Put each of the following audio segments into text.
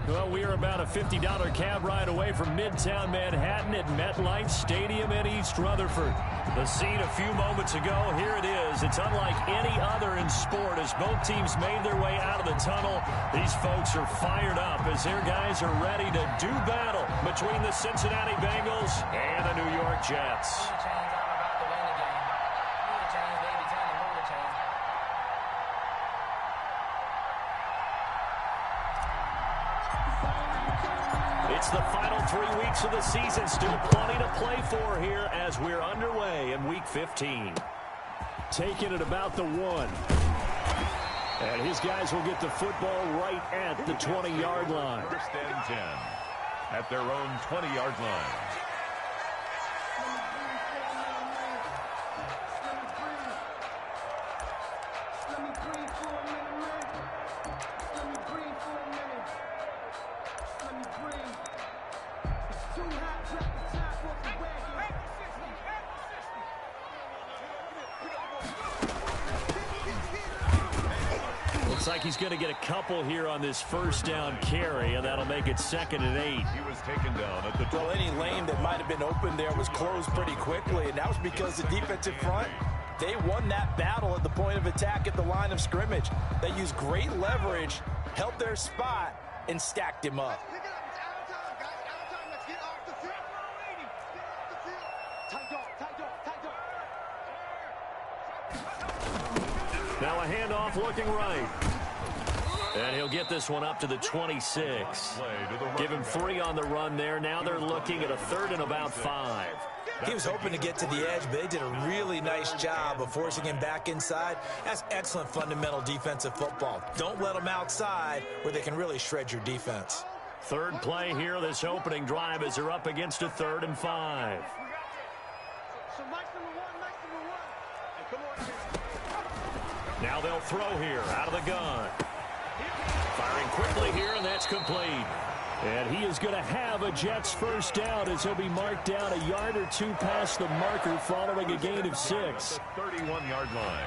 Well, we are about a $50 cab ride away from Midtown Manhattan at MetLife Stadium in East Rutherford. The scene a few moments ago, here it is. It's unlike any other in sport as both teams made their way out of the tunnel. These folks are fired up as their guys are ready to do battle between the Cincinnati Bengals and the New York Jets. It's the final 3 weeks of the season. Still plenty to play for here as we're underway in Week 15. Taking it about the 1. And his guys will get the football right at the 20-yard line. First and 10 at their own 20-yard line. Looks like he's going to get a couple here on this first down carry, and that'll make it 2nd and 8. He was taken down at the well, any lane that might have been open there was closed pretty quickly, and that was because the defensive front, they won that battle at the point of attack at the line of scrimmage. They used great leverage, held their spot, and stacked him up. Now a handoff looking right. And he'll get this one up to the 26. Give him 3 on the run there. Now they're looking at a 3rd and about 5. He was hoping to get to the edge, but they did a really nice job of forcing him back inside. That's excellent fundamental defensive football. Don't let them outside where they can really shred your defense. 3rd play here, this opening drive, as they're up against a 3rd and 5. Now they'll throw here out of the gun. Firing quickly here, and that's complete. And he is going to have a Jets first down as he'll be marked down a yard or 2 past the marker following a gain of 6. 31-yard line.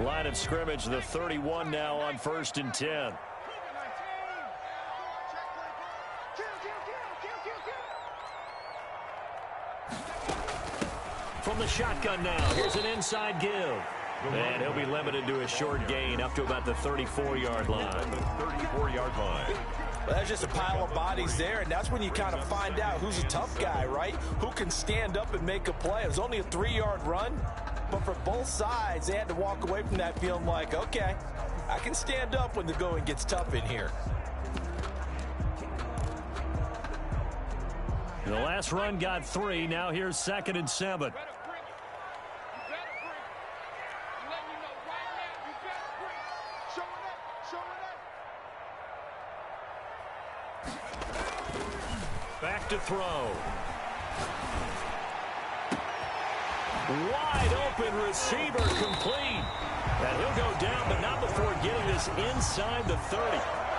Line of scrimmage, the 31 now on 1st and 10. From the shotgun now, here's an inside give. And he'll be limited to a short gain up to about the 34-yard line. 34-yard line. Well, that's just a pile of bodies there, and that's when you kind of find out who's a tough guy, right? Who can stand up and make a play. It was only a 3-yard run, but for both sides, they had to walk away from that feeling like, okay, I can stand up when the going gets tough in here. The last run got 3. Now here's 2nd and 7. Back to throw. Wide open receiver complete. And he'll go down, but not before getting this inside the 30.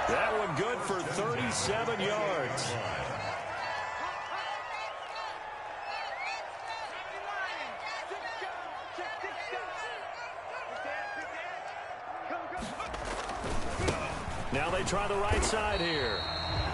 That one good for 37 yards. Now they try the right side here.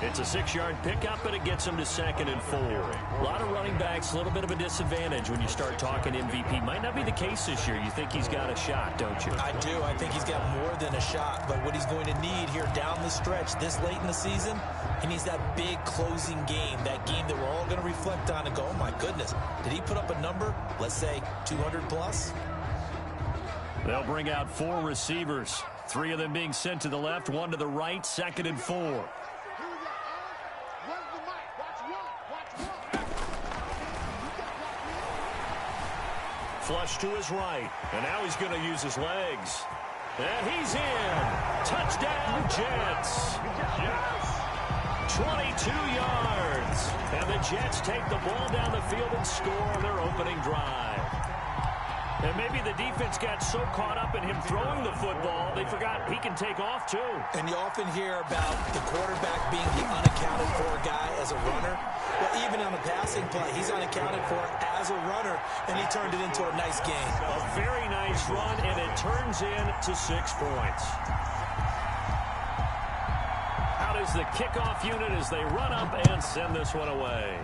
It's a 6-yard pickup, and it gets them to 2nd and 4. A lot of running backs, a little bit of a disadvantage when you start talking MVP. Might not be the case this year. You think he's got a shot, don't you? I do. I think he's got more than a shot. But what he's going to need here down the stretch this late in the season, he needs that big closing game, that game that we're all going to reflect on and go, oh, my goodness, did he put up a number, let's say, 200 plus? They'll bring out 4 receivers. 3 of them being sent to the left, 1 to the right, 2nd and 4. Flush to his right, and now he's going to use his legs. And he's in. Touchdown, Jets. 22 yards. And the Jets take the ball down the field and score on their opening drive. And maybe the defense got so caught up in him throwing the football, they forgot he can take off too. And you often hear about the quarterback being the unaccounted for guy as a runner. Well, even on the passing play, he's unaccounted for as a runner, and he turned it into a nice game. A very nice run, and it turns into 6 points. Out is the kickoff unit as they run up and send this one away.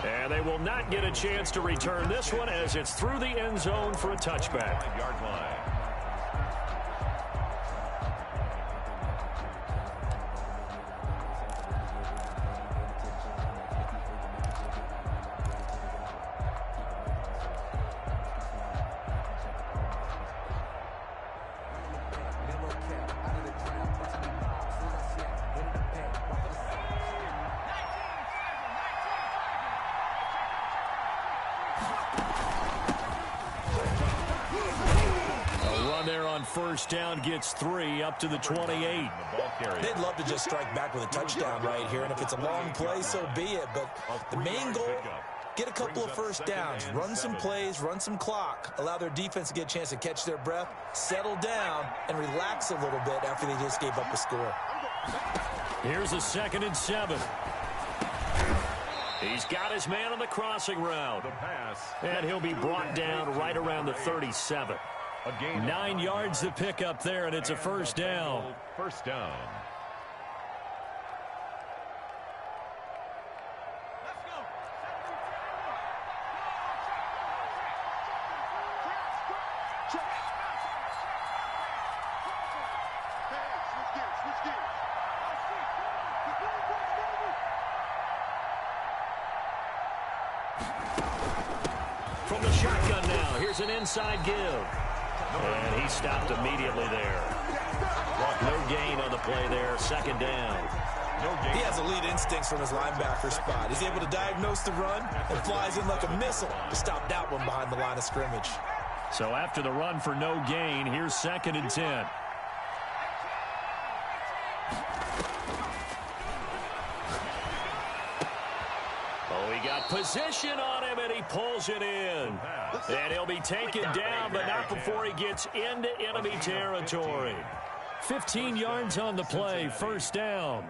And they will not get a chance to return this one as it's through the end zone for a touchback. Yard line. First down gets 3 up to the 28. They'd love to just strike back with a touchdown right here, and if it's a long play, so be it. But the main goal, get a couple of first downs, run some plays, run some clock, allow their defense to get a chance to catch their breath, settle down, and relax a little bit after they just gave up a score. Here's a 2nd and 7. He's got his man on the crossing route. And he'll be brought down right around the 37. 9 yards to pick up there, and it's a first down. First down. From the shotgun now, here's an inside give. And he stopped immediately there. No gain on the play there. 2nd down. He has elite instincts from his linebacker spot. He's able to diagnose the run and flies in like a missile to stop that one behind the line of scrimmage. So after the run for no gain, here's 2nd and 10. Oh, he got position on him, and he pulls it in. And he'll be taken down, but not before he gets into enemy territory. 15 yards on the play, first down.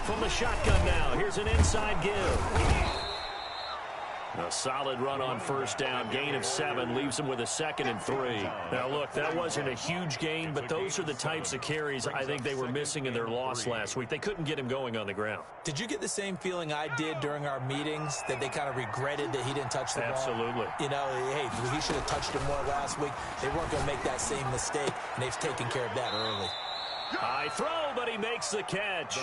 From the shotgun now, here's an inside give. A solid run on first down. Gain of 7 leaves him with a 2nd and 3. Now, look, that wasn't a huge gain, but those are the types of carries I think they were missing in their loss last week. They couldn't get him going on the ground. Did you get the same feeling I did during our meetings, that they kind of regretted that he didn't touch the ball? Absolutely. You know, hey, he should have touched him more last week. They weren't going to make that same mistake, and they've taken care of that early. High throw, but he makes the catch.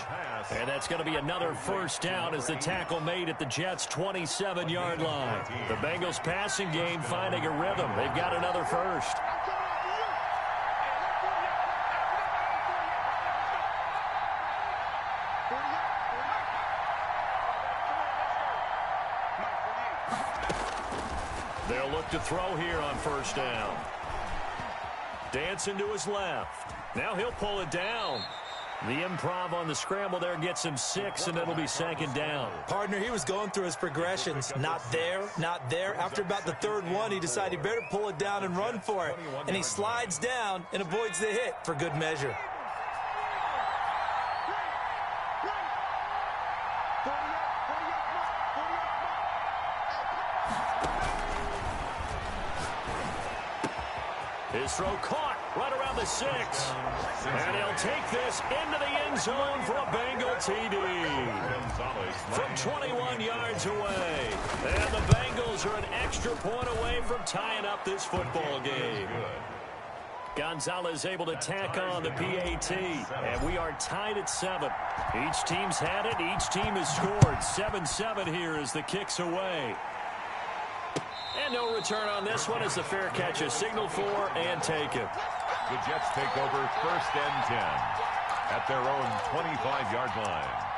And that's going to be another first down as the tackle made at the Jets' 27-yard line. The Bengals passing game finding a rhythm. They've got another first. They'll look to throw here on first down. Dancing to his left. Now he'll pull it down. The improv on the scramble there gets him 6, and it'll be 2nd down. Partner, he was going through his progressions. Not there, not there. After about the 3rd one, he decided he better pull it down and run for it. And he slides down and avoids the hit for good measure. His throw caught right around the 6. And he'll take this into the end zone for a Bengal TD. From 21 yards away. And the Bengals are an extra point away from tying up this football game. Gonzalez able to tack on the PAT. And we are tied at 7. Each team's had it. Each team has scored. 7-7 here as the kick's away. And no return on this one as the fair catch is signaled for and taken. The Jets take over 1st and 10 at their own 25-yard line.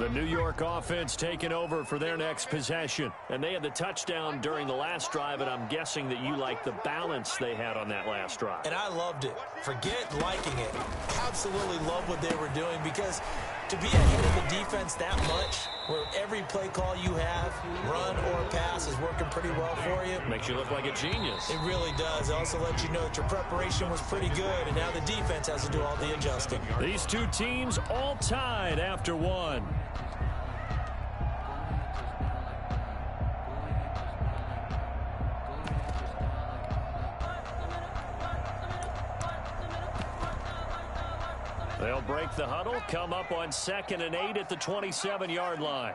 The New York offense taking over for their next possession. And they had the touchdown during the last drive, and I'm guessing that you like the balance they had on that last drive. And I loved it. Forget liking it. Absolutely love what they were doing, because to be ahead of the defense that much, where every play call you have, run or pass, is working pretty well for you. Makes you look like a genius. It really does. It also lets you know that your preparation was pretty good, and now the defense has to do all the adjusting. These two teams all tied after one. They'll break the huddle, come up on 2nd and 8 at the 27-yard line.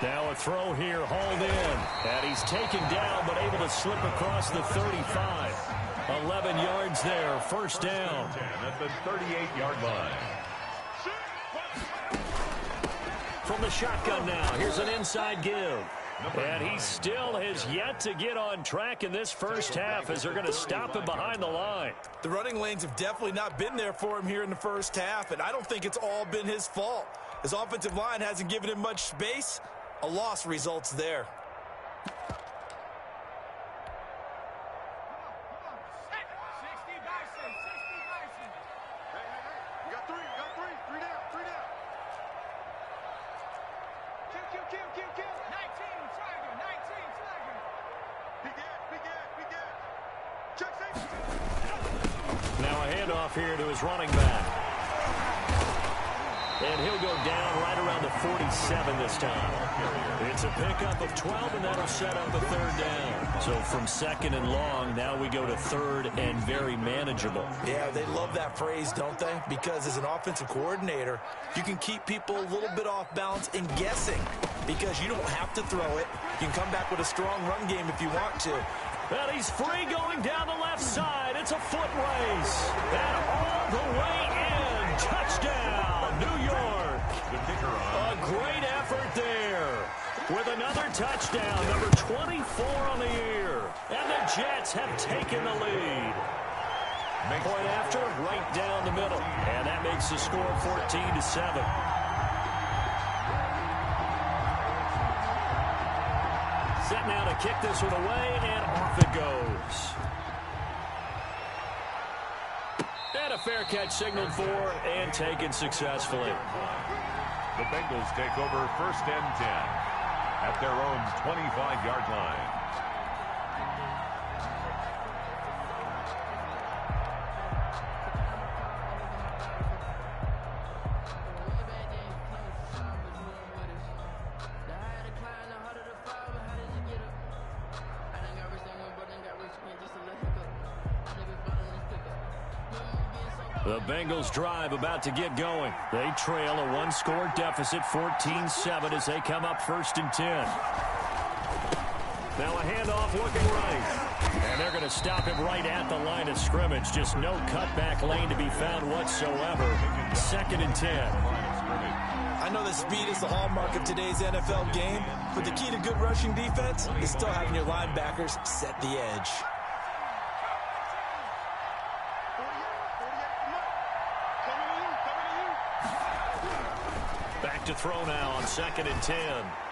Now a throw here, hauled in. And he's taken down, but able to slip across the 35. 11 yards there, first down. At the 38-yard line. From the shotgun now, here's an inside give. And he still has yet to get on track in this first half, as they're going to stop him behind the line. The running lanes have definitely not been there for him here in the first half, and I don't think it's all been his fault. His offensive line hasn't given him much space. A loss results there. Now a handoff here to his running back. And he'll go down right around the 47 this time. It's a pickup of 12, and that'll set up a third down. So from 2nd and long, now we go to 3rd and very manageable. Yeah, they love that phrase, don't they? Because as an offensive coordinator, you can keep people a little bit off balance and guessing, because you don't have to throw it. You can come back with a strong run game if you want to. And he's free going down the left side. It's a foot race. And all the way in. Touchdown, New York. A great effort there. With another touchdown, number 24 on the year. And the Jets have taken the lead. Point after, right down the middle. And that makes the score 14-7. Set now to kick this one away, and off it goes. And a fair catch signaled for and taken successfully. The Bengals take over 1st and 10 at their own 25-yard line. The Bengals drive about to get going. They trail a one-score deficit, 14-7, as they come up 1st and 10. Now a handoff looking right. And they're going to stop him right at the line of scrimmage. Just no cutback lane to be found whatsoever. 2nd and 10. I know that speed is the hallmark of today's NFL game, but the key to good rushing defense is still having your linebackers set the edge. Back to throw now on 2nd and 10.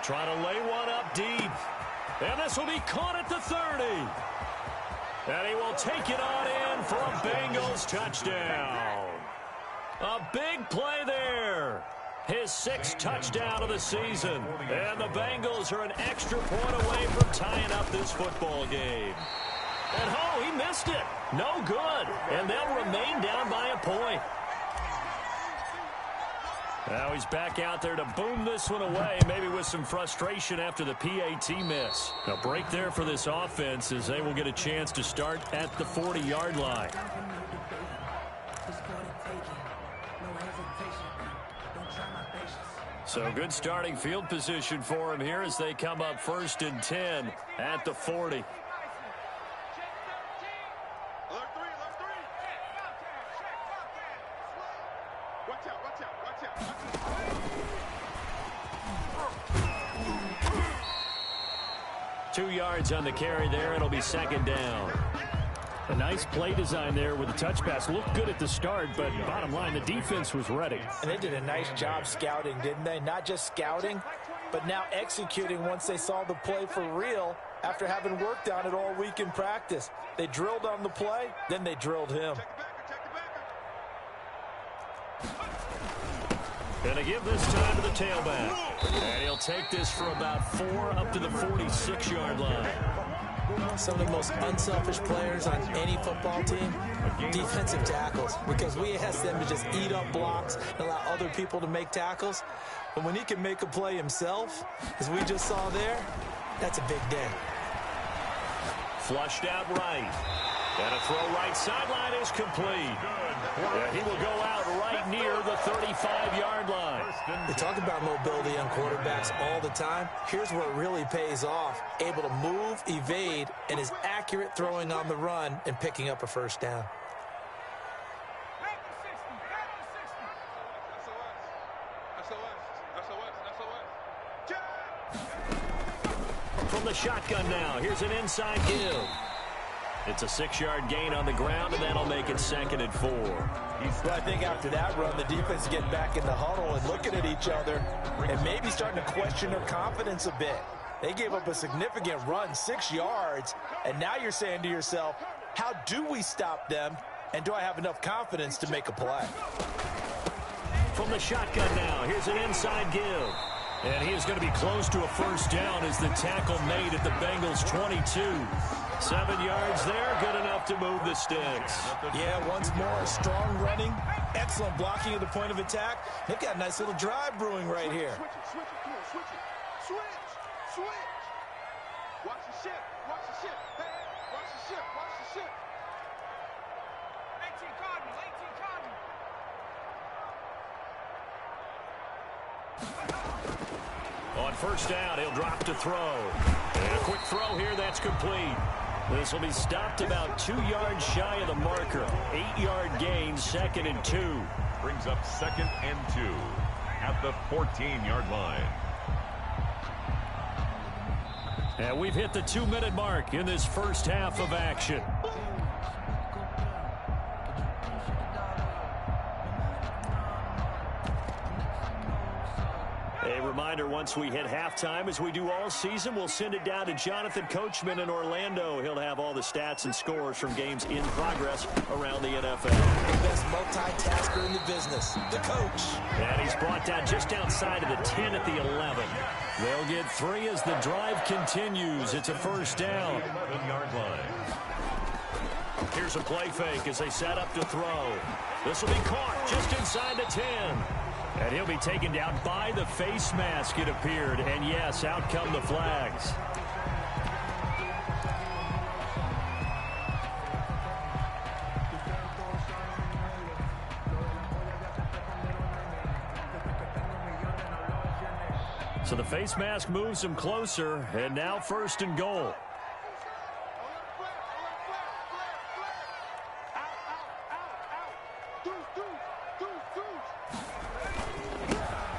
Trying to lay one up deep. And this will be caught at the 30. And he will take it on in for a Bengals touchdown. A big play there. His 6th touchdown of the season. And the Bengals are an extra point away from tying up this football game. And oh, he missed it. No good. And they'll remain down by a point. Now he's back out there to boom this one away, maybe with some frustration after the PAT miss. A break there for this offense, as they will get a chance to start at the 40-yard line. So good starting field position for him here as they come up 1st and 10 at the 40. Two yards on the carry there. It'll be 2nd down. A nice play design there with the touch pass. Looked good at the start, but bottom line, the defense was ready. And they did a nice job scouting, didn't they? Not just scouting, but now executing once they saw the play for real after having worked on it all week in practice. They drilled on the play, then they drilled him. Gonna give this time to the tailback. And he'll take this for about 4 up to the 46-yard line. Some of the most unselfish players on any football team, defensive tackles, because we ask them to just eat up blocks and allow other people to make tackles. But when he can make a play himself, as we just saw there, that's a big day. Flushed out right. And a throw right sideline is complete. And he will go out right near the 35-yard line. They talk about mobility on quarterbacks all the time. Here's where it really pays off. Able to move, evade, and is accurate throwing on the run and picking up a first down. From the shotgun now, here's an inside give. It's a 6-yard gain on the ground, and that'll make it 2nd and 4. Well, I think after that run, the defense get back in the huddle and looking at each other and maybe starting to question their confidence a bit. They gave up a significant run, 6 yards, and now you're saying to yourself, how do we stop them, and do I have enough confidence to make a play? From the shotgun now, here's an inside give. And he is going to be close to a first down as the tackle made at the Bengals' 22. 7 yards there, good enough to move the sticks. Yeah, once more, strong running, excellent blocking at the point of attack. They've got a nice little drive brewing right here. Switch. Watch the ship. Hey, watch the ship. 18 Cardinal. On first down, he'll drop to throw. And a quick throw here, that's complete. This will be stopped about 2 yards shy of the marker. 8-yard gain, 2nd and 2. Brings up 2nd and 2 at the 14-yard line. And we've hit the 2-minute mark in this first half of action. A reminder, once we hit halftime, as we do all season, we'll send it down to Jonathan Coachman in Orlando. He'll have all the stats and scores from games in progress around the NFL. The best multitasker in the business, the coach. And he's brought down just outside of the 10 at the 11. They'll get 3 as the drive continues. It's a first down. 11-yard line. Here's a play fake as they set up to throw. This will be caught just inside the 10. And he'll be taken down by the face mask, it appeared. And yes, out come the flags. So the face mask moves him closer, and now 1st and goal.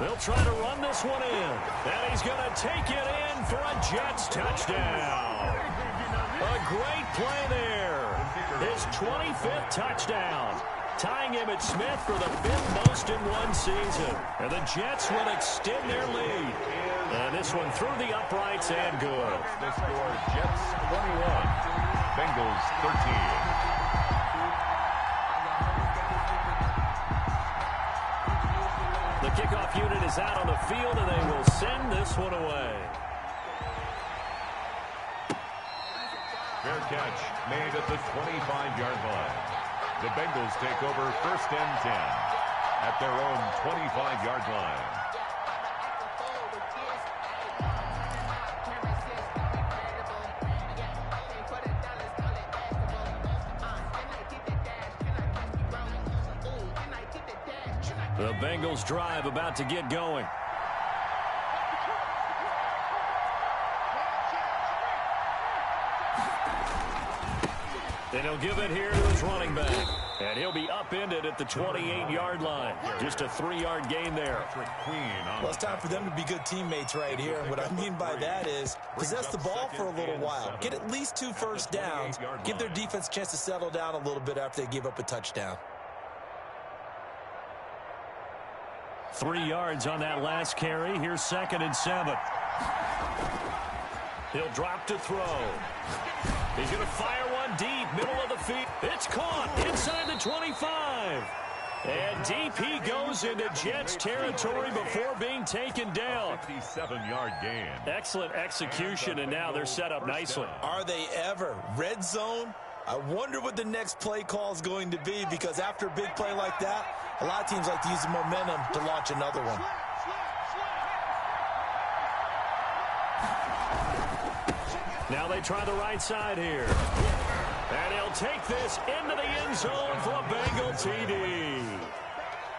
They'll try to run this one in. And he's going to take it in for a Jets touchdown. A great play there. His 25th touchdown. Tying him at Smith for the 5th most in one season. And the Jets will extend their lead. And this one through the uprights and good. The score, Jets 21, Bengals 13. The kickoff unit is out on the field, and they will send this one away. Fair catch made at the 25-yard line. The Bengals take over 1st and 10 at their own 25-yard line. The Bengals drive about to get going. Then he'll give it here to his running back. And he'll be upended at the 28-yard line. Just a 3-yard gain there. Well, it's time for them to be good teammates right here. And what I mean by that is possess the ball for a little while. Get at least 2 first downs. Give their defense a chance to settle down a little bit after they give up a touchdown. 3 yards on that last carry. Here's 2nd and 7. He'll drop to throw. He's going to fire one deep, middle of the field. It's caught inside the 25. And deep he goes into Jets territory before being taken down. 57-yard gain. Excellent execution, and now they're set up nicely. Are they ever? Red zone? I wonder what the next play call is going to be, because after a big play like that, a lot of teams like to use the momentum to launch another one. Now they try the right side here. And he'll take this into the end zone for a Bengal TD.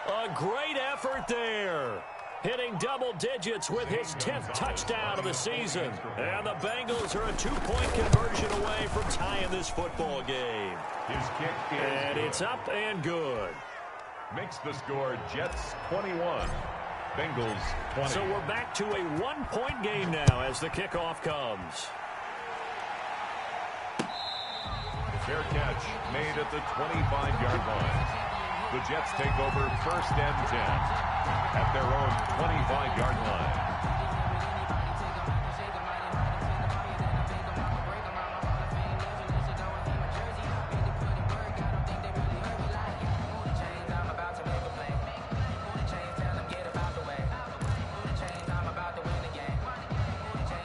A great effort there. Hitting double digits with his 10th touchdown of the season. And the Bengals are a 2-point conversion away from tying this football game. His kick is and it's up and good. Makes the score Jets 21, Bengals 20. So we're back to a 1-point game now as the kickoff comes. Fair catch made at the 25-yard line. The Jets take over 1st and 10 at their own 25-yard line.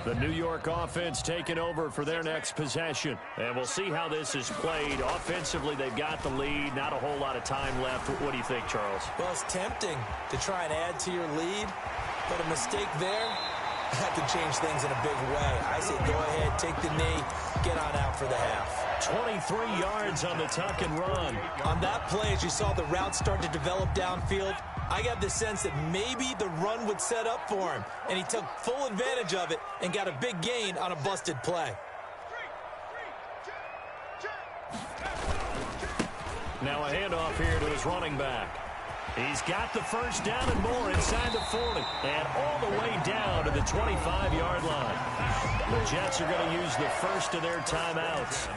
The New York offense taking over for their next possession. And we'll see how this is played. Offensively, they've got the lead. Not a whole lot of time left. What do you think, Charles? Well, it's tempting to try and add to your lead, but a mistake there, that could change things in a big way. I say go ahead, take the knee, get on out for the half. 23 yards on the tuck and run. On that play, as you saw the route start to develop downfield, I got the sense that maybe the run would set up for him, and he took full advantage of it and got a big gain on a busted play. Now a handoff here to his running back. He's got the first down and more inside the 40 and all the way down to the 25-yard line. The Jets are going to use the first of their timeouts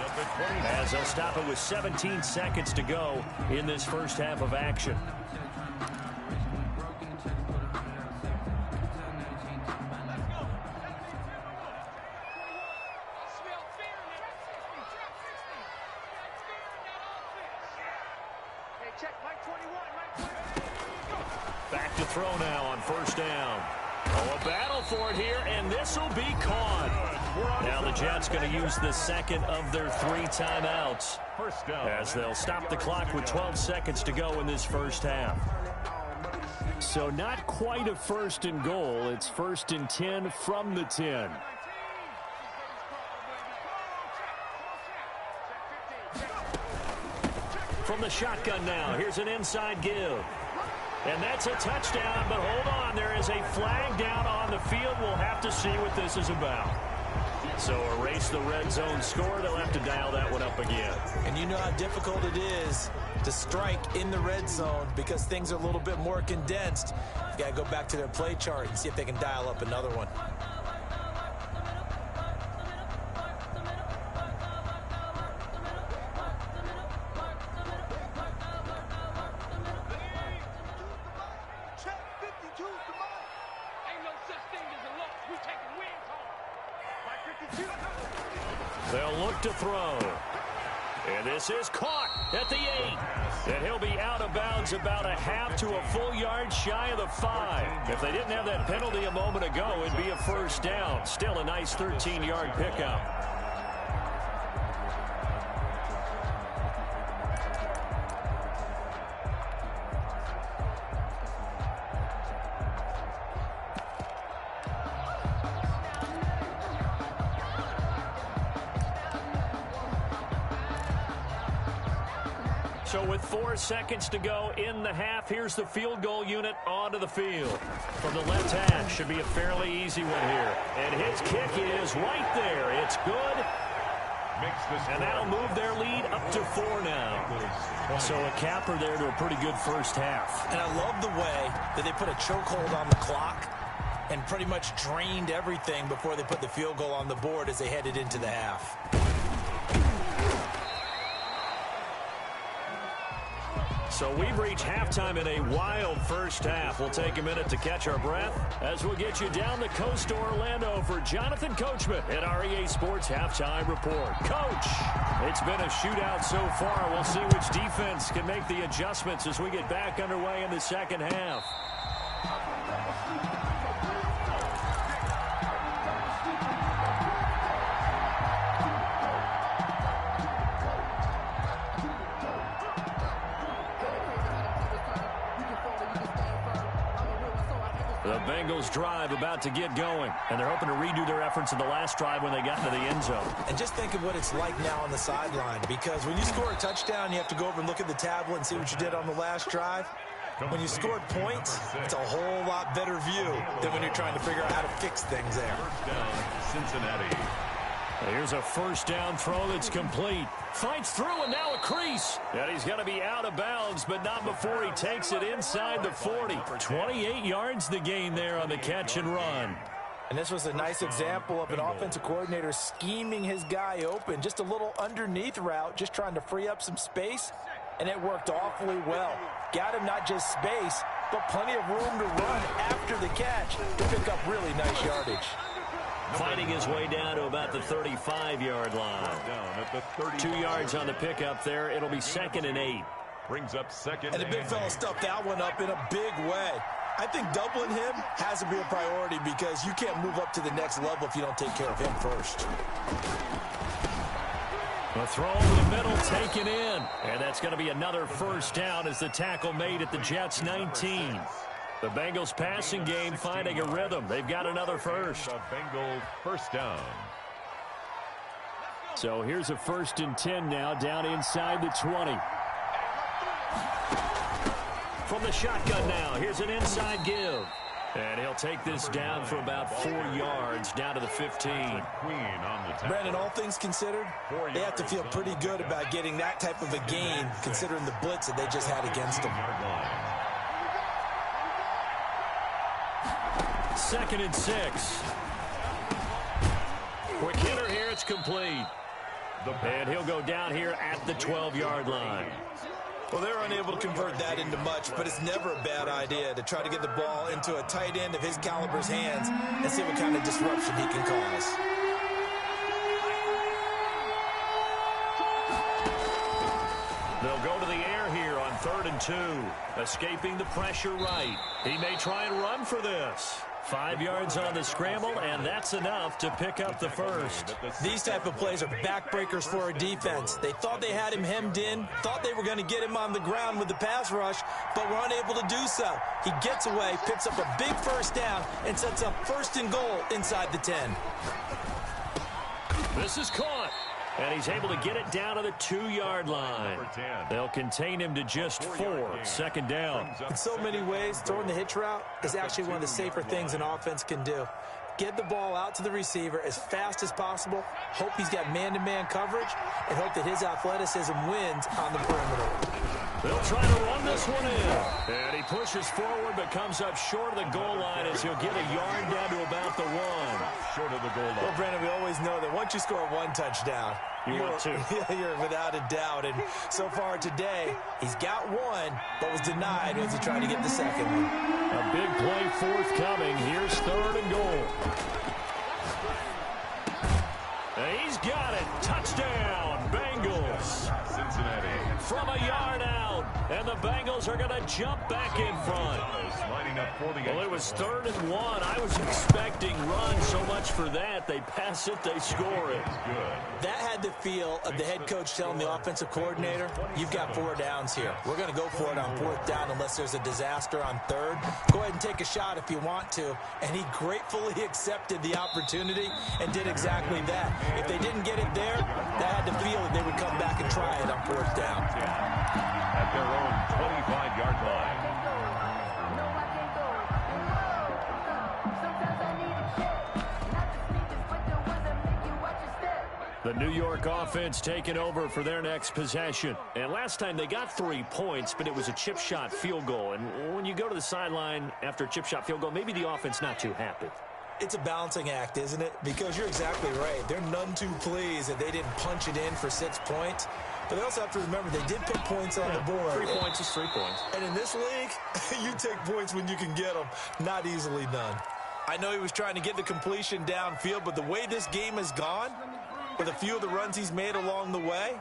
as they'll stop it with 17 seconds to go in this first half of action. Back to throw now on 1st down. Oh, a battle for it here, and this will be caught. Now the Jets going to use the second of their 3 timeouts as they'll stop the clock with 12 seconds to go in this first half. So not quite a 1st and goal. It's 1st and 10 from the 10. From the shotgun now, here's an inside give. And that's a touchdown, but hold on, there is a flag down on the field. We'll have to see what this is about. So erase the red zone score. They'll have to dial that one up again. And you know how difficult it is to strike in the red zone because things are a little bit more condensed. You got to go back to their play chart and see if they can dial up another one. They'll look to throw. And this is caught at the 8. And he'll be out of bounds about a half to a full yard shy of the 5. If they didn't have that penalty a moment ago, it'd be a first down. Still a nice 13-yard pickup. So with 4 seconds to go in the half, here's the field goal unit onto the field. From the left hash, should be a fairly easy one here. And his kick is right there. It's good. makes the score. And that'll move their lead up to 4 now. So a capper there to a pretty good first half. And I love the way that they put a chokehold on the clock and pretty much drained everything before they put the field goal on the board as they headed into the half. So we've reached halftime in a wild first half. We'll take a minute to catch our breath as we'll get you down the coast to Orlando for Jonathan Coachman at our EA Sports Halftime Report. Coach, it's been a shootout so far. We'll see which defense can make the adjustments as we get back underway in the second half. The Bengals drive about to get going, and they're hoping to redo their efforts in the last drive when they got into the end zone. And just think of what it's like now on the sideline, because when you score a touchdown, you have to go over and look at the tablet and see what you did on the last drive. When you scored points, it's a whole lot better view than when you're trying to figure out how to fix things there. First down, Cincinnati. Here's a first down throw that's complete. Fights through and now a crease. And he's going to be out of bounds, but not before he takes it inside the 40. 28 yards the gain there on the catch and run. And this was a nice example of an offensive coordinator scheming his guy open. Just a little underneath route, just trying to free up some space. And it worked awfully well. Got him not just space, but plenty of room to run after the catch to pick up really nice yardage. Fighting his way down to about the 35-yard line. Down at the 30. 2 yards on the pickup there. It'll be 2nd and 8. Brings up second. And the big fella stuffed that one up in a big way. I think doubling him has to be a priority because you can't move up to the next level if you don't take care of him first. A throw over the middle, taken in. And that's going to be another first down as the tackle made at the Jets' 19. The Bengals passing game finding a rhythm. They've got another first. The Bengals first down. So here's a 1st and 10 now, down inside the 20. From the shotgun now, here's an inside give. And he'll take this down for about 4 yards, down to the 15. Queen on the tackle. Brandon, all things considered, they have to feel pretty good about getting that type of a gain considering the blitz that they just had against them. 2nd and 6. Quick hitter here, it's complete. And he'll go down here at the 12-yard line. Well, they're unable to convert that into much, but it's never a bad idea to try to get the ball into a tight end of his caliber's hands and see what kind of disruption he can cause. They'll go to the air here on 3rd and 2. Escaping the pressure right. He may try and run for this. 5 yards on the scramble, and that's enough to pick up the first. These type of plays are backbreakers for a defense. They thought they had him hemmed in, thought they were going to get him on the ground with the pass rush, but were unable to do so. He gets away, picks up a big first down, and sets up 1st and goal inside the 10. This is caught. And he's able to get it down to the 2-yard line. They'll contain him to just 4. 2nd down. In so many ways, throwing the hitch route is actually one of the safer things an offense can do. Get the ball out to the receiver as fast as possible, hope he's got man-to-man coverage, and hope that his athleticism wins on the perimeter. They'll try to run this one in. And he pushes forward but comes up short of the goal line as he'll get a yard down to about the 1. Short of the goal line. Well, Brandon, we always know that once you score 1 touchdown, you're without a doubt. And so far today, he's got 1, but was denied as he tried to get the second one. A big play forthcoming. Here's 3rd and goal. And he's got it. Touchdown, Bengals. Cincinnati. From a yard out. And the Bengals are going to jump back in front. Lining up for the Well, it was 3rd and 1. I was expecting run. So much for that. They pass it, they score it. Good. That had the feel of the head coach telling the offensive coordinator, you've got 4 downs here. We're going to go for it on 4th down unless there's a disaster on 3rd. Go ahead and take a shot if you want to. And he gratefully accepted the opportunity and did exactly that. If they didn't get it there, that had the feel that they would come back and try it on 4th down. At their own 25-yard line. The New York offense taking over for their next possession. And last time they got 3 points, but it was a chip shot field goal. And when you go to the sideline after a chip shot field goal, maybe the offense not too happy. It's a balancing act, isn't it? Because you're exactly right. They're none too pleased that they didn't punch it in for 6 points. But they also have to remember they did put points on the board. 3 points is 3 points. And in this league, you take points when you can get them. Not easily done. I know he was trying to get the completion downfield, but the way this game has gone, with a few of the runs he's made along the way,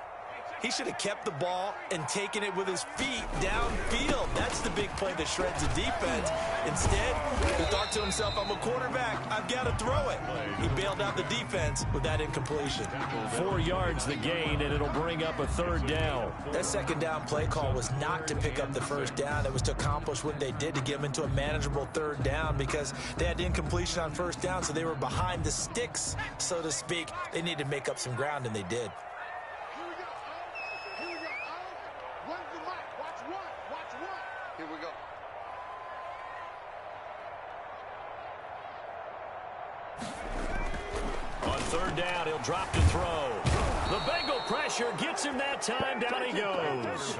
he should have kept the ball and taken it with his feet downfield. That's the big play that shreds the defense. Instead, he thought to himself, I'm a quarterback. I've got to throw it. He bailed out the defense with that incompletion. 4 yards the gain, and it'll bring up a 3rd down. That 2nd down play call was not to pick up the 1st down. It was to accomplish what they did to get them into a manageable 3rd down because they had incompletion on 1st down, so they were behind the sticks, so to speak. They needed to make up some ground, and they did. Here we go. On 3rd down, he'll drop to throw. The Bengal pressure gets him that time. Down he goes.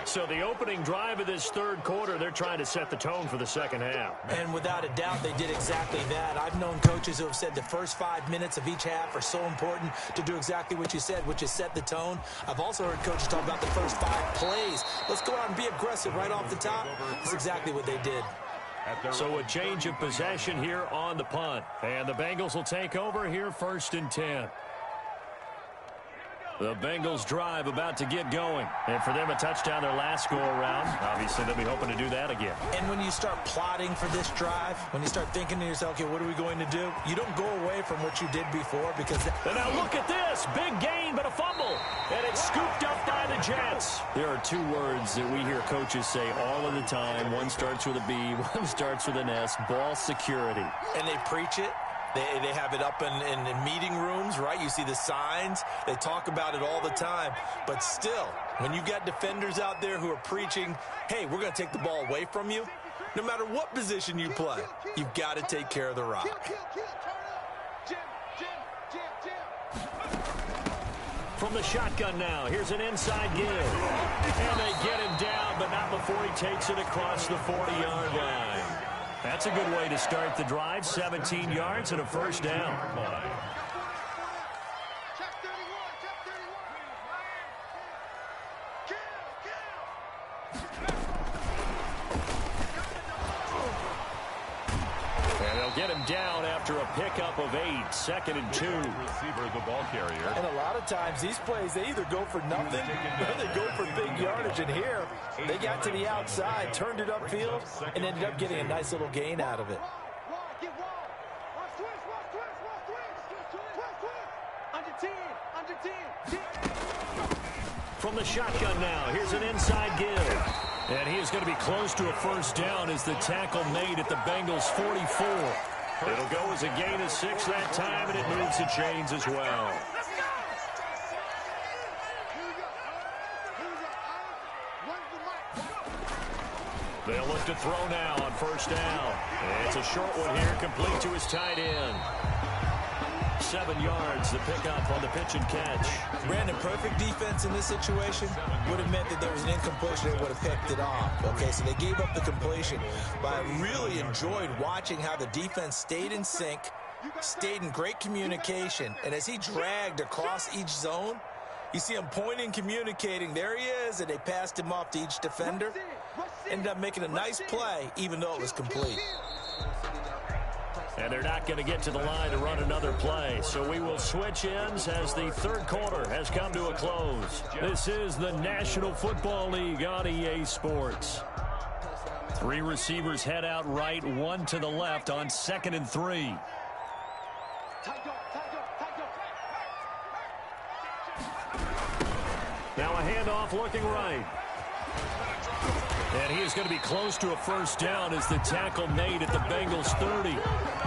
So the opening drive of this 3rd quarter, they're trying to set the tone for the 2nd half. And without a doubt, they did exactly that. I've known coaches who have said the first 5 minutes of each half are so important to do exactly what you said, which is set the tone. I've also heard coaches talk about the first 5 plays. Let's go out and be aggressive right off the top. That's exactly what they did. So a change of possession here on the punt. And the Bengals will take over here 1st and 10. The Bengals drive about to get going. And for them, a touchdown their last go-around. Obviously, they'll be hoping to do that again. And when you start plotting for this drive, when you start thinking to yourself, okay, what are we going to do? You don't go away from what you did before because... And now look at this. Big gain, but a fumble. And it's scooped up by the Jets. There are 2 words that we hear coaches say all of the time. One starts with a B, one starts with an S. Ball security. And they preach it. They have it up in meeting rooms, right? You see the signs. They talk about it all the time. But still, when you got defenders out there who are preaching, hey, we're going to take the ball away from you, no matter what position you play, you've got to take care of the rock. From the shotgun now, here's an inside give. And they get him down, but not before he takes it across the 40-yard line. That's a good way to start the drive. 17 yards and a 1st down. And they'll get him down after a pickup of 8. 2nd and 2. Receiver, the ball carrier. And a lot of times these plays, they either go for nothing or they go for big yardage. And here, they got to the outside, turned it upfield, and ended up getting a nice little gain out of it. From the shotgun now, here's an inside give. And he is going to be close to a 1st down as the tackle made at the Bengals' 44. It'll go as a gain of 6 that time, and it moves the chains as well. They'll look to throw now on 1st down. It's a short one here, complete to his tight end. 7 yards, the pickup on the pitch and catch. Brandon, perfect defense in this situation would have meant that there was an incompletion that would have picked it off. Okay, so they gave up the completion. But I really enjoyed watching how the defense stayed in sync, stayed in great communication. And as he dragged across each zone, you see him pointing, communicating. There he is, and they passed him off to each defender. Ended up making a nice play, even though it was complete. And they're not going to get to the line to run another play. So we will switch ends as the 3rd quarter has come to a close. This is the National Football League on EA Sports. 3 receivers head out right, 1 to the left on 2nd and 3. Now a handoff looking right. And he is going to be close to a 1st down as the tackle made at the Bengals' 30.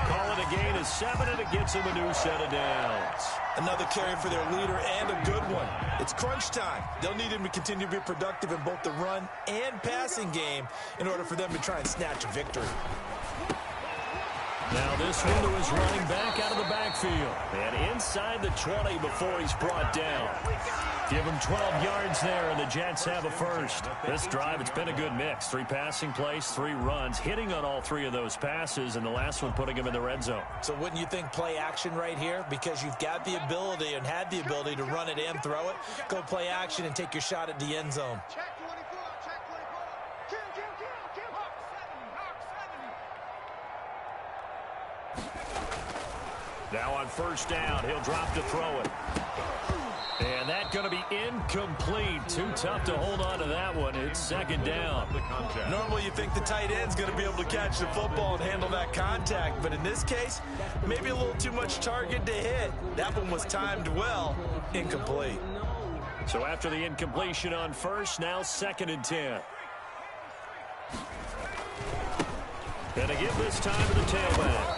Call it a gain of 7, and it gets him a new set of downs. Another carry for their leader, and a good one. It's crunch time. They'll need him to continue to be productive in both the run and passing game in order for them to try and snatch a victory. Now this one to his running back out of the backfield. And inside the 20 before he's brought down. Give him 12 yards there, and the Jets have a first. This drive, it's been a good mix. 3 passing plays, 3 runs, hitting on all 3 of those passes, and the last one putting him in the red zone. So wouldn't you think play action right here? Because you've got the ability and had the ability to run it and throw it. Go play action and take your shot at the end zone. Check 24, check 24. Kill. Hawk 7. Now on first down, he'll drop to throw it. And that's going to be incomplete. Too tough to hold on to that one. It's second down. Normally you think the tight end's going to be able to catch the football and handle that contact. But in this case, maybe a little too much target to hit. That one was timed well. Incomplete. So after the incompletion on first, now 2nd and 10. And to give this time to the tailback.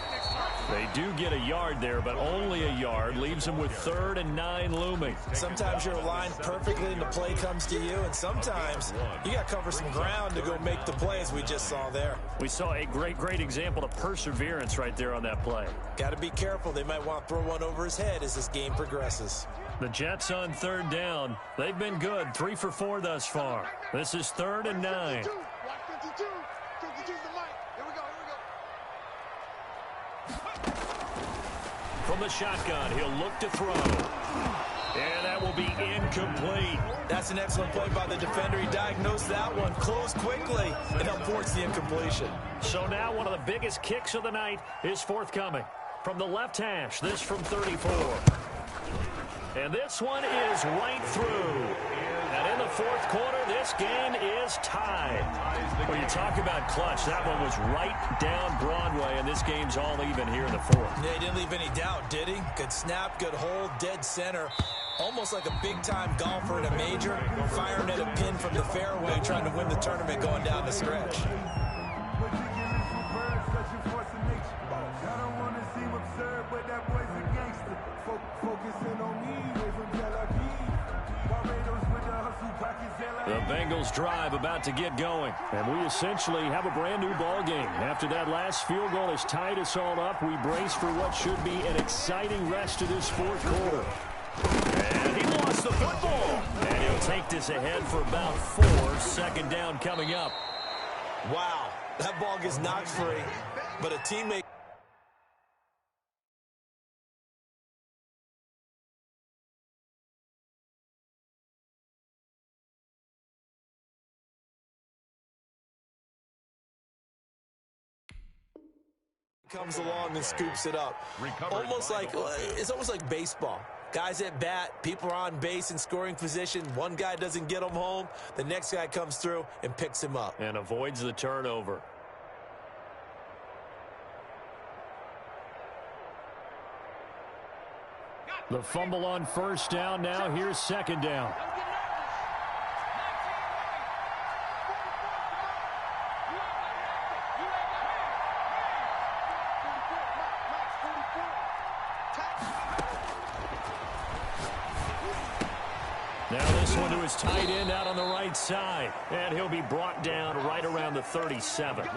They do get a yard there, but only a yard. Leaves them with 3rd and 9 looming. Sometimes you're aligned perfectly and the play comes to you, and sometimes you got to cover some ground to go make the play, as we just saw there. We saw a great example of perseverance right there on that play. Got to be careful. They might want to throw one over his head as this game progresses. The Jets on 3rd down. They've been good, 3 for 4 thus far. This is 3rd and 9. 52. 52's the mic. Here we go. From the shotgun, he'll look to throw. And that will be incomplete. That's an excellent play by the defender. He diagnosed that one, closed quickly, and helped force the incompletion. So now one of the biggest kicks of the night is forthcoming. From the left hash, this from 34. And this one is right through. And in the 4th quarter, this game is tied. When you talk about clutch, that one was right down Broadway, and this game's all even here in the 4th. Yeah, he didn't leave any doubt, did he? Good snap, good hold, dead center. Almost like a big-time golfer in a major, firing at a pin from the fairway, trying to win the tournament going down the stretch. The Bengals drive about to get going. And we essentially have a brand new ball game. After that last field goal has tied us all up, we brace for what should be an exciting rest of this 4th quarter. And he lost the football. And he'll take this ahead for about 4. 2nd down coming up. Wow, that ball gets knocked free, but a teammate comes along and scoops it up. It's almost like baseball. Guys at bat, people are on base in scoring position. One guy doesn't get him home. The next guy comes through and picks him up. And avoids the turnover. The fumble on first down. Now here's 2nd down. Now this one to his tight end out on the right side. And he'll be brought down right around the 37.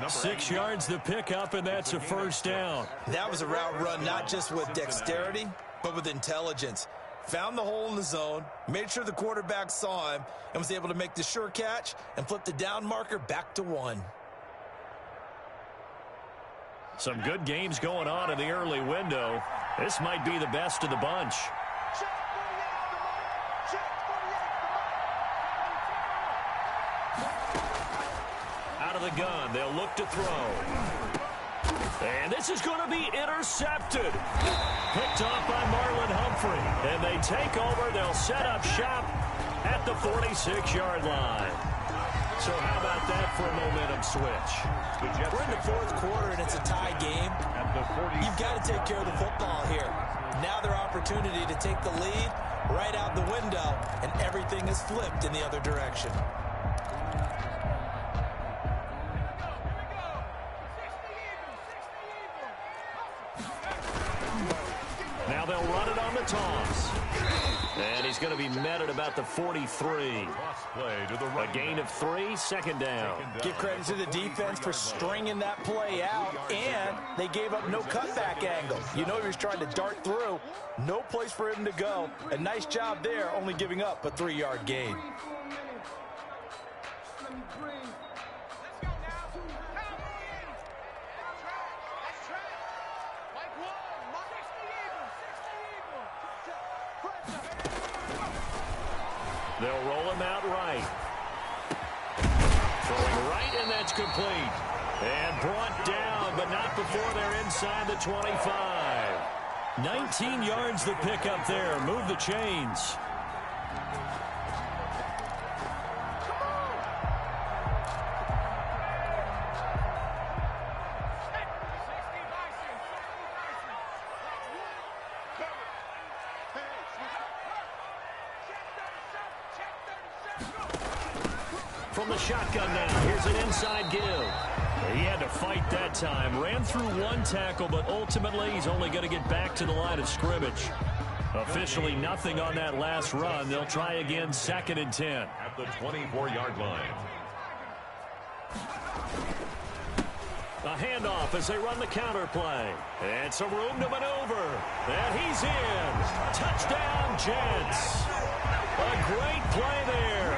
6 yards the pickup, and that's a first down. That was a route run not just with dexterity, but with intelligence. Found the hole in the zone, made sure the quarterback saw him, and was able to make the sure catch and flip the down marker back to 1. Some good games going on in the early window. This might be the best of the bunch. Out of the gun, they'll look to throw. And this is going to be intercepted. Picked off by Marlon Humphrey. And they take over. They'll set up shop at the 46-yard line. So how about that for a momentum switch? We're in the 4th quarter, and it's a tie game. You've got to take care of the football here. Now their opportunity to take the lead right out the window, and everything is flipped in the other direction. Now they'll run it on the toss. And he's going to be met at about the 43. A gain of 3, second down. Give credit to the defense for stringing that play out, and they gave up no cutback angle. You know he was trying to dart through. No place for him to go. A nice job there, only giving up a 3-yard gain. They'll roll him out right. Throwing right, and that's complete. And brought down, but not before they're inside the 25. 19 yards the pickup there. Move the chains. From the shotgun now, here's an inside give. He had to fight that time. Ran through one tackle, but ultimately he's only going to get back to the line of scrimmage. Officially nothing on that last run. They'll try again, 2nd and 10. At the 24-yard line. A handoff as they run the counter play. And some room to maneuver. And he's in. Touchdown, Jets. A great play there.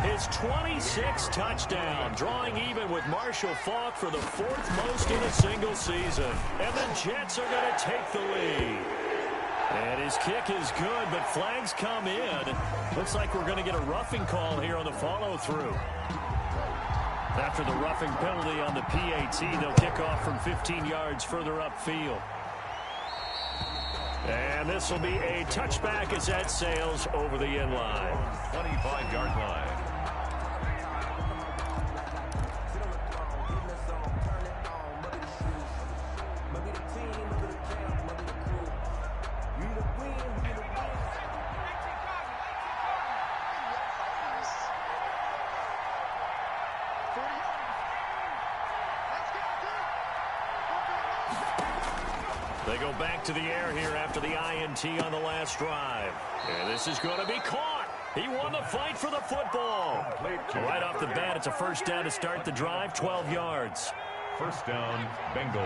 His 26th touchdown, drawing even with Marshall Faulk for the 4th most in a single season. And the Jets are going to take the lead. And his kick is good, but flags come in. Looks like we're going to get a roughing call here on the follow-through. After the roughing penalty on the PAT, they'll kick off from 15 yards further upfield. And this will be a touchback as that sails over the end line. 25-yard line. They go back to the air here after the INT on the last drive. And this is going to be caught. He won the fight for the football. Right off the bat, it's a first down to start the drive, 12 yards. First down, Bengals.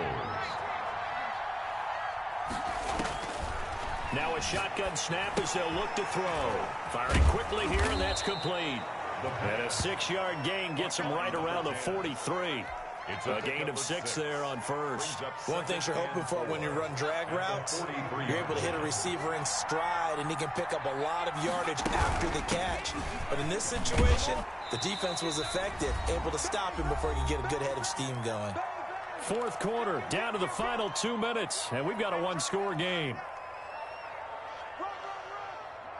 Now a shotgun snap as they'll look to throw. Firing quickly here, and that's complete. And a 6-yard gain gets him right around the 43. It's a gain of 6 there on first. One thing you're hoping for when you run drag routes, you're able to hit a receiver in stride, and he can pick up a lot of yardage after the catch. But in this situation, the defense was effective, able to stop him before he could get a good head of steam going. 4th quarter, down to the final 2 minutes, and we've got a 1-score game.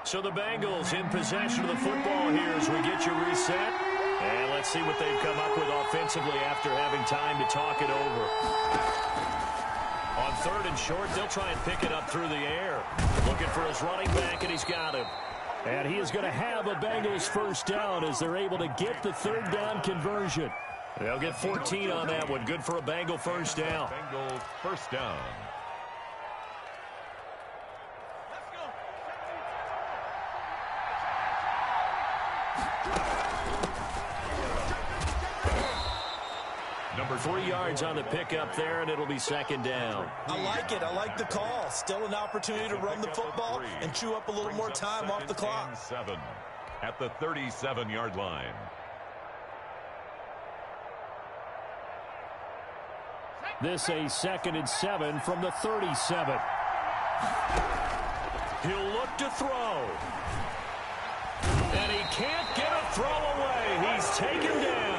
So the Bengals in possession of the football here as we get you reset. And let's see what they've come up with offensively after having time to talk it over. On 3rd and short, they'll try and pick it up through the air. Looking for his running back, and he's got him. And he is going to have a Bengals first down as they're able to get the 3rd down conversion. They'll get 14 on that one. Good for a Bengal first down. Bengals first down. Number 3 yards on the pickup there, and it'll be 2nd down. I like it. I like the call. Still an opportunity to run the football and chew up a little more time off the clock. 7 at the 37-yard line. This a 2nd and 7 from the 37. He'll look to throw. And he can't get a throw away. He's taken down.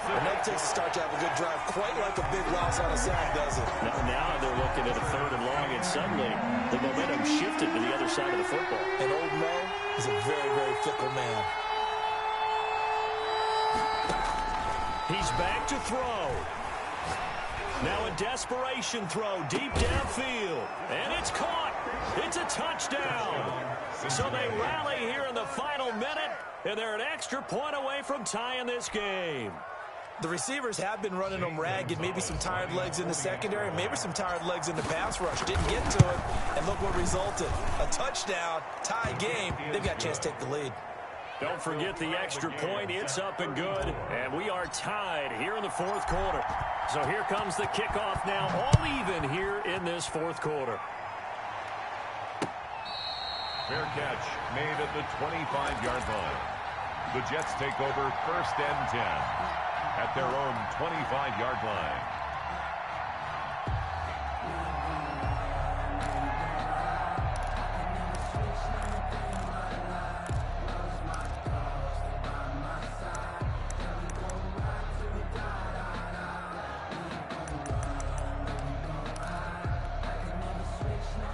And that takes a start to have a good drive, quite like a big loss on a sack, does it? Now they're looking at a 3rd and long, and suddenly the momentum shifted to the other side of the football. And old Mo is a very, very fickle man. He's back to throw. Now a desperation throw deep downfield. And it's caught. It's a touchdown. So they rally here in the final minute, and they're an extra point away from tying this game. The receivers have been running them ragged, maybe some tired legs in the secondary, maybe some tired legs in the pass rush. Didn't get to it, and look what resulted. A touchdown, tie game. They've got a chance to take the lead. Don't forget the extra point. It's up and good, and we are tied here in the fourth quarter. So here comes the kickoff now, all even here in this fourth quarter. Fair catch made at the 25-yard line. The Jets take over 1st and 10 at their own 25-yard line.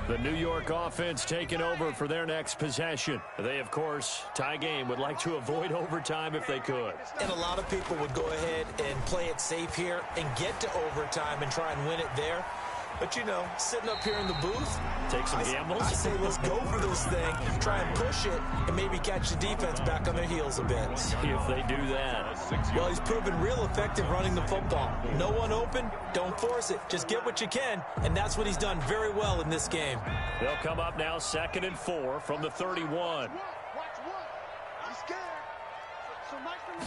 The New York offense taking over for their next possession. They, of course, tie game, would like to avoid overtime if they could. And a lot of people would go ahead and play it safe here and get to overtime and try and win it there. But, you know, sitting up here in the booth, take some gambles. I say let's go for this thing, try and push it, and maybe catch the defense back on their heels a bit. See if they do that. Well, he's proven real effective running the football. No one open, don't force it. Just get what you can, and that's what he's done very well in this game. They'll come up now 2nd and 4 from the 31. Watch one. He's scared. So nice from the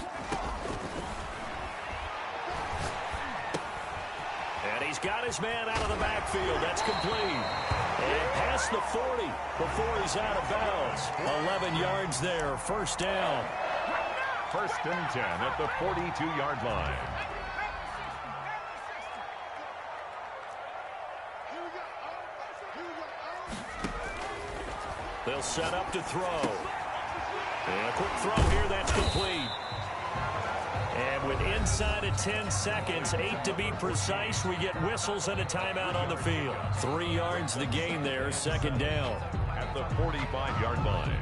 And he's got his man out of the backfield. That's complete. And past the 40 before he's out of bounds. 11 yards there, 1st down. 1st and 10 at the 42-yard line. They'll set up to throw. And a quick throw here, that's complete. And with inside of 10 seconds, 8 to be precise, we get whistles and a timeout on the field. 3 yards the gain there, 2nd down. At the 45-yard line.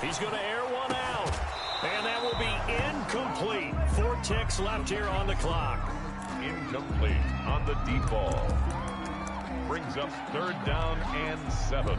He's going to air one out. And that will be incomplete. 4 ticks left here on the clock. Incomplete on the deep ball. Brings up 3rd down and 7.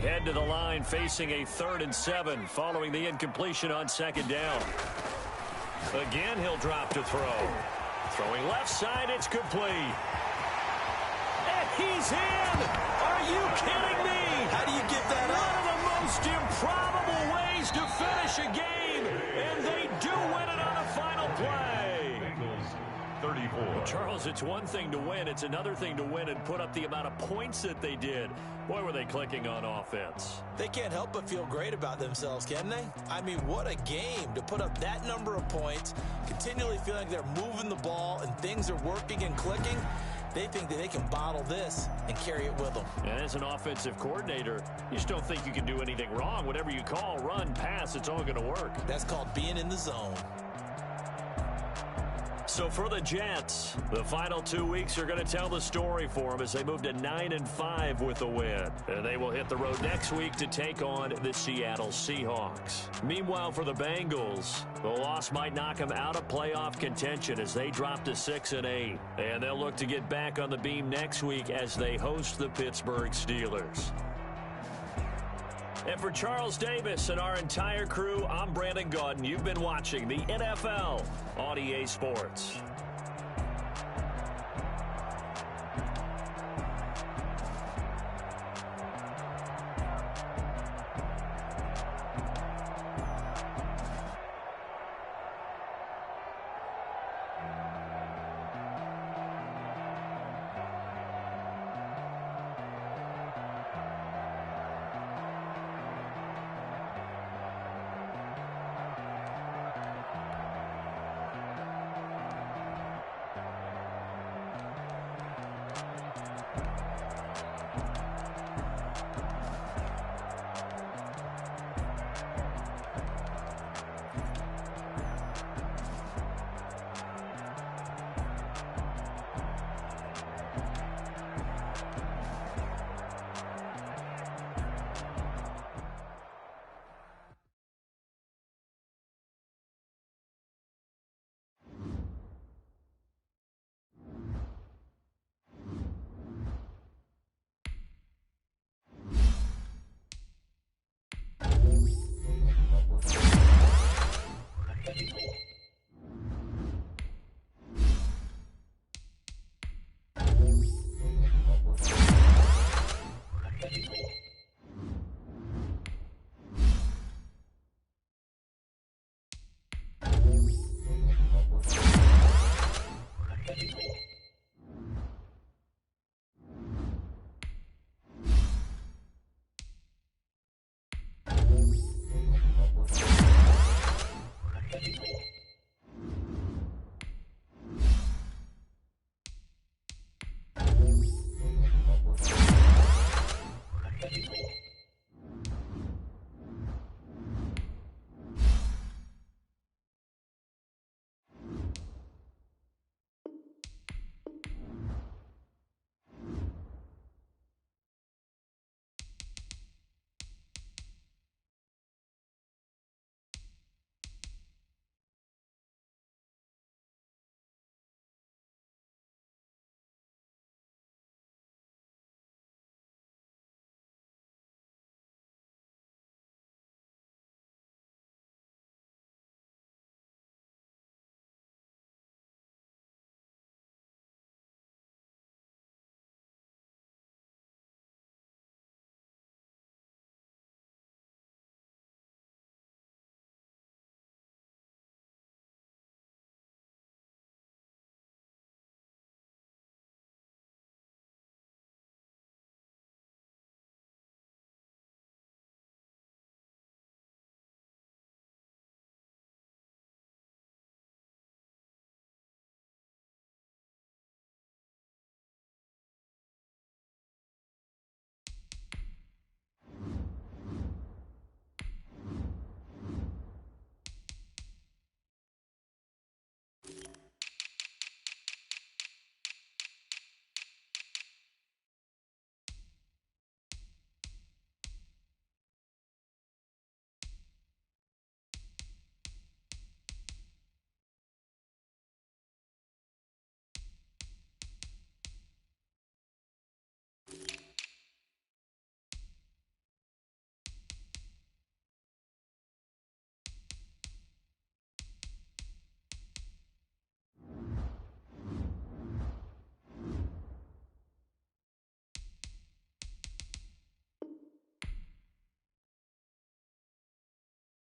Head to the line facing a 3rd and 7 following the incompletion on 2nd down. Again, he'll drop to throw. Throwing left side, it's complete. And he's in! Are you kidding me? How do you get that One of the most improbable ways to finish a game, and they do win it on a final play. 34. Charles, it's one thing to win. It's another thing to win and put up the amount of points that they did. Boy, were they clicking on offense. They can't help but feel great about themselves, can they? I mean, what a game to put up that number of points, continually feeling like they're moving the ball and things are working and clicking. They think that they can bottle this and carry it with them. And as an offensive coordinator, you just don't think you can do anything wrong. Whatever you call, run, pass, it's all going to work. That's called being in the zone. So for the Jets, the final 2 weeks are going to tell the story for them as they move to 9-5 with a win. And they will hit the road next week to take on the Seattle Seahawks. Meanwhile, for the Bengals, the loss might knock them out of playoff contention as they drop to 6-8. And they'll look to get back on the beam next week as they host the Pittsburgh Steelers. And for Charles Davis and our entire crew, I'm Brandon Gaudin. You've been watching the NFL on EA Sports.